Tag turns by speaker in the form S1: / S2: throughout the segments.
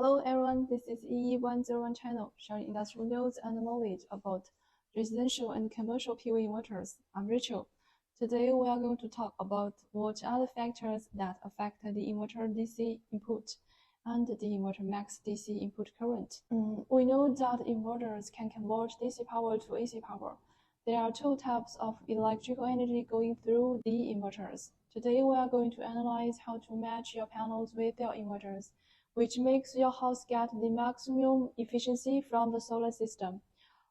S1: Hello everyone, this is EE101 channel, sharing industrial news and knowledge about residential and commercial PV inverters. I'm Rachel. Today we are going to talk about what are the factors that affect the inverter DC input and the inverter max DC input current. We know that inverters can convert DC power to AC power. There are two types of electrical energy going through the inverters. Today we are going to analyze how to match your panels with your inverters, which makes your house get the maximum efficiency from the solar system.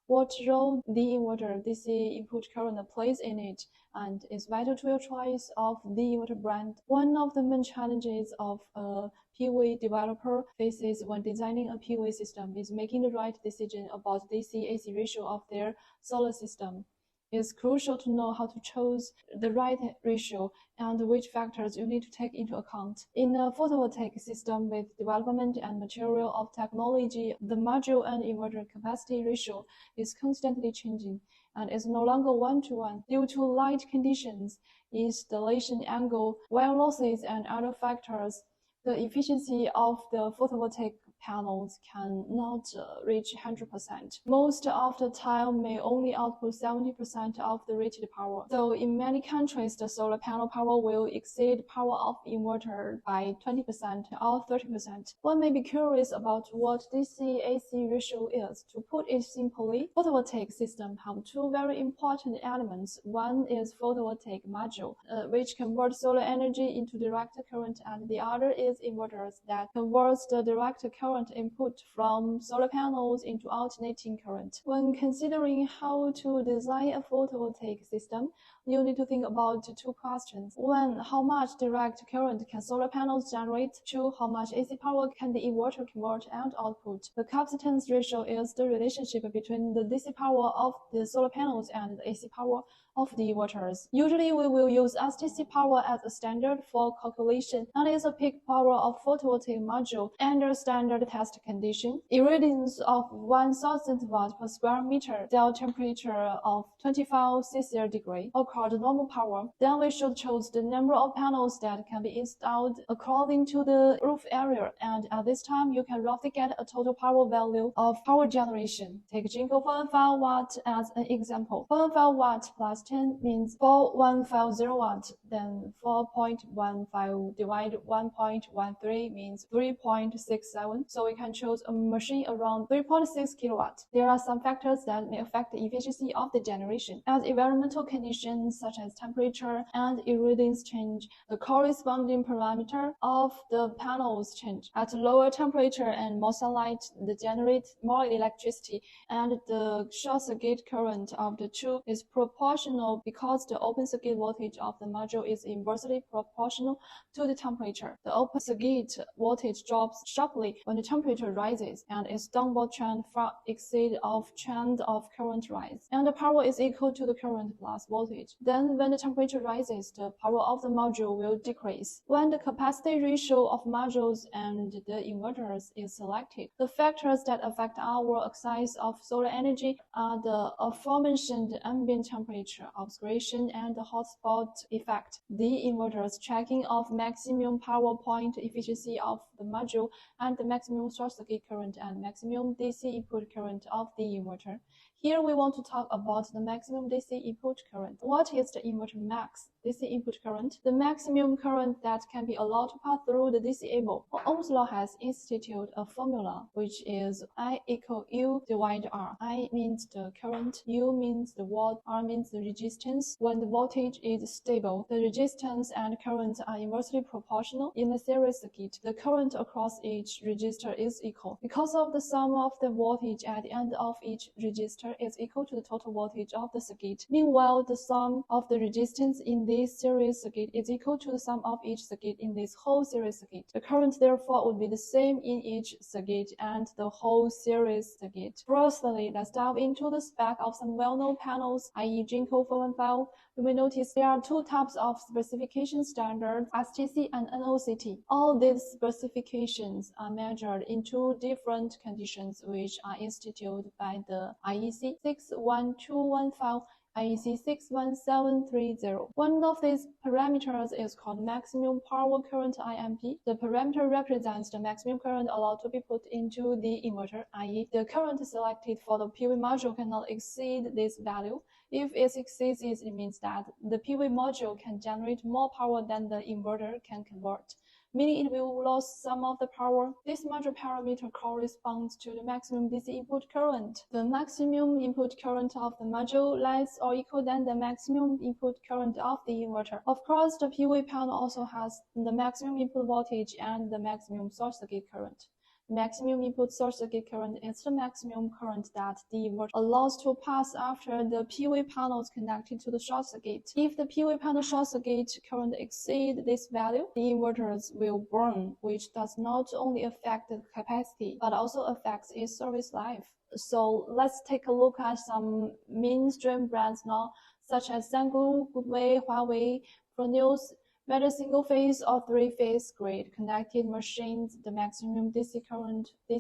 S1: What role the inverter DC input current plays in it, and is vital to your choice of the inverter brand. One of the main challenges of a PV developer faces when designing a PV system is making the right decision about DC-AC ratio of their solar system. It's crucial to know how to choose the right ratio and which factors you need to take into account. In a photovoltaic system with development and material of technology, the module and inverter capacity ratio is constantly changing and is no longer one-to-one due to light conditions, installation angle, wire losses, and other factors. The efficiency of the photovoltaic panels cannot reach 100%. Most of the time may only output 70% of the rated power. So in many countries, the solar panel power will exceed power of inverter by 20% or 30%. One may be curious about what DC-AC ratio is. To put it simply, photovoltaic systems have two very important elements. One is photovoltaic module, which converts solar energy into direct current, and the other is inverters that converts the direct current input from solar panels into alternating current. When considering how to design a photovoltaic system, you need to think about two questions. One, how much direct current can solar panels generate? Two, how much AC power can the inverter convert and output? The capacitance ratio is the relationship between the DC power of the solar panels and the AC power of the inverters. Usually we will use STC power as a standard for calculation, and is a peak power of photovoltaic module under standard test condition. Irradiance of 1000 watt per square meter, cell temperature of 25 Celsius degree, or called normal power. Then we should choose the number of panels that can be installed according to the roof area, and at this time you can roughly get a total power value of power generation. Take Jinko 415 watt as an example. 415 watt plus 10 means 4150 watt, then 4.15 divided 1.13 means 3.67. So we can choose a machine around 3.6 kilowatt. There are some factors that may affect the efficiency of the generation. As environmental conditions such as temperature and irradiance change, the corresponding parameter of the panels change. At lower temperature and more sunlight, they generate more electricity, and the short circuit current of the two is proportional because the open circuit voltage of the module is inversely proportional to the temperature. The open circuit voltage drops sharply when the temperature rises, and its downward trend far exceeds the trend of current rise, and the power is equal to the current plus voltage. Then when the temperature rises, the power of the module will decrease. When the capacity ratio of modules and the inverters is selected, the factors that affect our access of solar energy are the aforementioned ambient temperature, obscuration, and the hotspot effect, the inverter's tracking of maximum power point efficiency of the module, and the maximum short circuit current and maximum DC input current of the inverter. Here we want to talk about the maximum DC input current. What is the inverter max DC input current? The maximum current that can be allowed to pass through the DC able. Ohm's law has instituted a formula which is I equal U divided R. I means the current, U means the watt, R means the resistance. When the voltage is stable, the resistance and current are inversely proportional. In a series circuit, the current across each resistor is equal. Because of the sum of the voltage at the end of each resistor is equal to the total voltage of the circuit. Meanwhile, the sum of the resistance in this series circuit is equal to the sum of each circuit in this whole series circuit. The current therefore would be the same in each circuit and the whole series circuit. Firstly, let's dive into the spec of some well-known panels, i.e. Jinko 415. You may notice there are two types of specification standards, STC and NOCT. All these specifications are measured in two different conditions which are instituted by the IEC 61215 IEC 61730. One of these parameters is called maximum power current IMP. The parameter represents the maximum current allowed to be put into the inverter, i.e., the current selected for the PV module cannot exceed this value. If it exceeds it, it means that the PV module can generate more power than the inverter can convert, meaning it will lose some of the power. This module parameter corresponds to the maximum DC input current. The maximum input current of the module less or equal than the maximum input current of the inverter. Of course, the PV panel also has the maximum input voltage and the maximum short circuit current. Maximum input short circuit current is the maximum current that the inverter allows to pass after the PV panel is connected to the short circuit. If the PV panel short circuit current exceeds this value, the inverters will burn, which does not only affect the capacity, but also affects its service life. So let's take a look at some mainstream brands now, such as Sangu, Goodway, Huawei, Pronews. Whether single-phase or three-phase grid connected machines, the maximum DC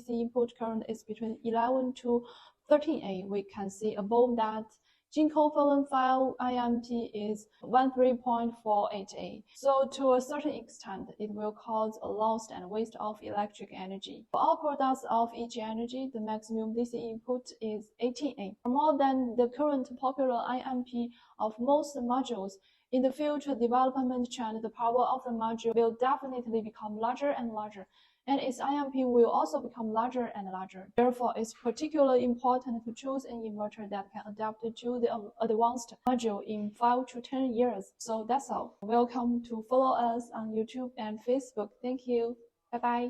S1: input current is between 11 to 13A. We can see above that Jinko Fallen file IMP is 13.48A. So to a certain extent, it will cause a loss and waste of electric energy. For all products of EG Energy, the maximum DC input is 18A. More than the current popular IMP of most modules, in the future development trend, the power of the module will definitely become larger and larger, and its IMP will also become larger and larger. Therefore, it's particularly important to choose an inverter that can adapt to the advanced module in 5 to 10 years. So that's all. Welcome to follow us on YouTube and Facebook. Thank you. Bye-bye.